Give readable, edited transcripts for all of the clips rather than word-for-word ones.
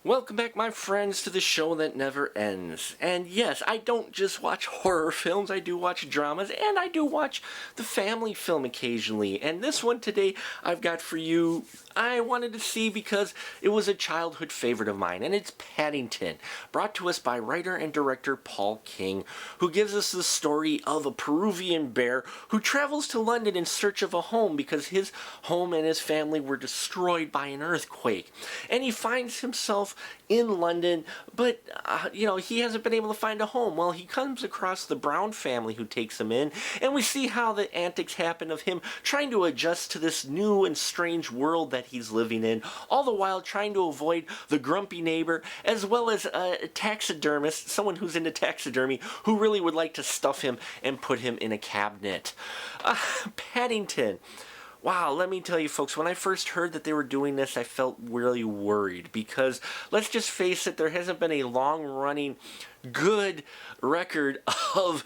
Welcome back, my friends, to the show that never ends. And yes, I don't just watch horror films, I do watch dramas, and I do watch the family film occasionally. And this one today I've got for you, I wanted to see because it was a childhood favorite of mine, and it's Paddington, brought to us by writer and director Paul King, who gives us the story of a Peruvian bear who travels to London in search of a home because his home and his family were destroyed by an earthquake. And he finds himself in London, but he hasn't been able to find a home. Well, he comes across the Brown family who takes him in, and we see how the antics happen of him trying to adjust to this new and strange world that he's living in, all the while trying to avoid the grumpy neighbor, as well as a taxidermist, someone who's into taxidermy, who really would like to stuff him and put him in a cabinet. Paddington. Wow, let me tell you folks, when I first heard that they were doing this, I felt really worried because, let's just face it, there hasn't been a long-running good record of,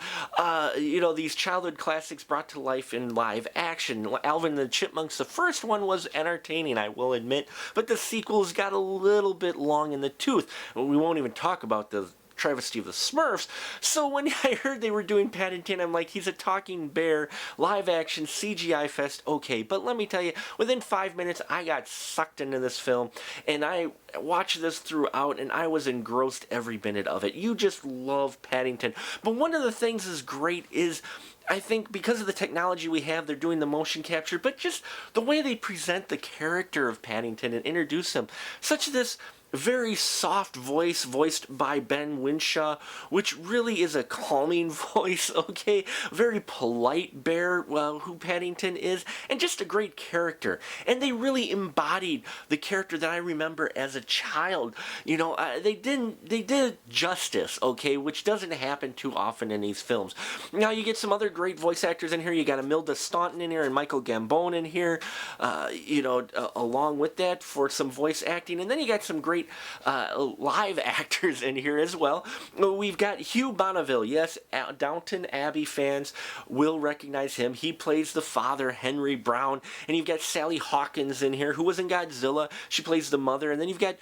these childhood classics brought to life in live action. Alvin and the Chipmunks, the first one was entertaining, I will admit, but the sequels got a little bit long in the tooth. We won't even talk about the travesty of the Smurfs. So when I heard they were doing Paddington, I'm like, he's a talking bear, live action, CGI fest, okay. But let me tell you, within 5 minutes, I got sucked into this film, and I watched this throughout, and I was engrossed every minute of it. You just love Paddington. But one of the things is great is, I think because of the technology we have, they're doing the motion capture, but just the way they present the character of Paddington and introduce him, such this very soft voice voiced by Ben Winshaw, which really is a calming voice, okay? Very polite bear, who Paddington is, and just a great character. And they really embodied the character that I remember as a child. They did justice, okay, which doesn't happen too often in these films. Now, you get some other great voice actors in here. You got Imelda Staunton in here and Michael Gambon in here, along with that for some voice acting. And then you got some great live actors in here as well. We've got Hugh Bonneville. Yes, Downton Abbey fans will recognize him. He plays the father, Henry Brown. And you've got Sally Hawkins in here, who was in Godzilla. She plays the mother. And then you've got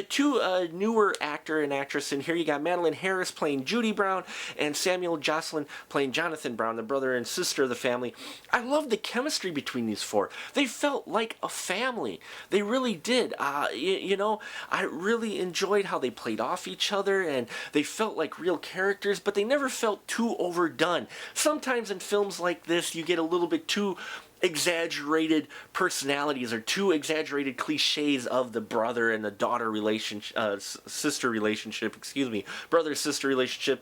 two newer actor and actress in here. You got Madeline Harris playing Judy Brown and Samuel Jocelyn playing Jonathan Brown, the brother and sister of the family. I love the chemistry between these four. They felt like a family. They really did. I really enjoyed how they played off each other, and they felt like real characters, but they never felt too overdone. Sometimes in films like this, you get a little bit too exaggerated personalities or too exaggerated cliches of the brother and the daughter relationship, brother-sister relationship,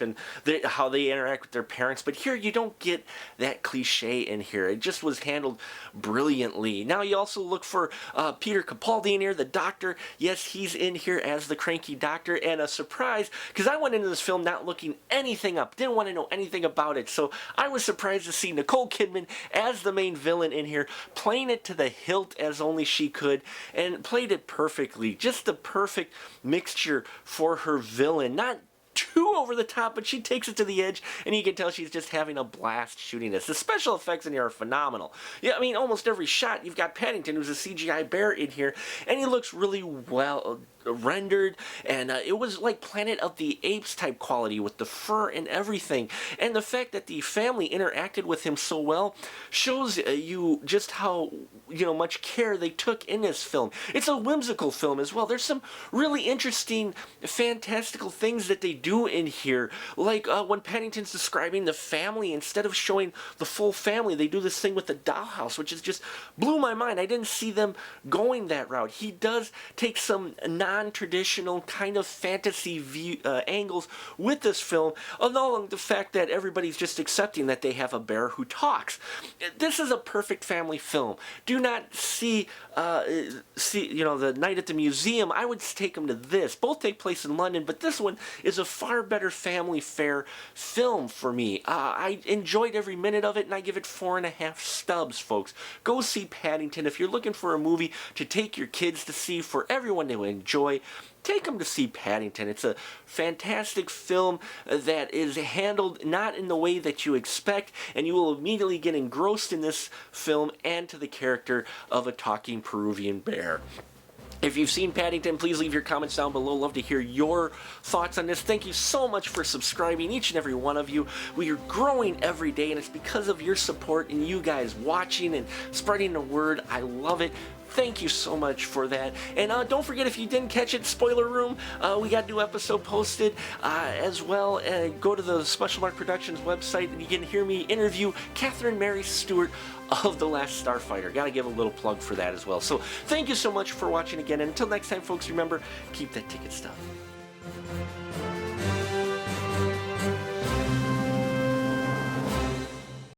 and how they interact with their parents. But here you don't get that cliche in here. It just was handled brilliantly. Now you also look for Peter Capaldi in here, the doctor. Yes, he's in here as the cranky doctor, and a surprise, because I went into this film not looking anything up, didn't want to know anything about it, so I was surprised to see Nicole Kidman as the main villain in here, playing it to the hilt as only she could, and played it perfectly. Just the perfect mixture for her villain. Not too over the top, but she takes it to the edge, and you can tell she's just having a blast shooting this. The special effects in here are phenomenal. Yeah, I mean, almost every shot, you've got Paddington, who's a CGI bear in here, and he looks really well rendered, and it was like Planet of the Apes type quality with the fur and everything. And the fact that the family interacted with him so well shows you just how much care they took in this film. It's a whimsical film as well. There's some really interesting, fantastical things that they do in here, like when Paddington's describing the family, instead of showing the full family, they do this thing with the dollhouse, which is just blew my mind. I didn't see them going that route. He does take some nods non-traditional kind of fantasy view, angles with this film, along the fact that everybody's just accepting that they have a bear who talks. This is a perfect family film. Do not see The Night at the Museum. I would take them to this. Both take place in London, but this one is a far better family fare film for me. I enjoyed every minute of it, and I give it 4.5 stubs, folks. Go see Paddington. If you're looking for a movie to take your kids to see, for everyone to enjoy, take them to see Paddington. It's a fantastic film that is handled not in the way that you expect, and you will immediately get engrossed in this film and to the character of a talking Peruvian bear. If you've seen Paddington, please leave your comments down below. Love to hear your thoughts on this. Thank you so much for subscribing, each and every one of you. We are growing every day, and it's because of your support and you guys watching and spreading the word. I love it. Thank you so much for that. And don't forget, if you didn't catch it, Spoiler Room, we got a new episode posted as well. Go to the Special Mark Productions website and you can hear me interview Catherine Mary Stewart of The Last Starfighter. Gotta give a little plug for that as well. So thank you so much for watching again. And until next time, folks, remember, keep that ticket stuff.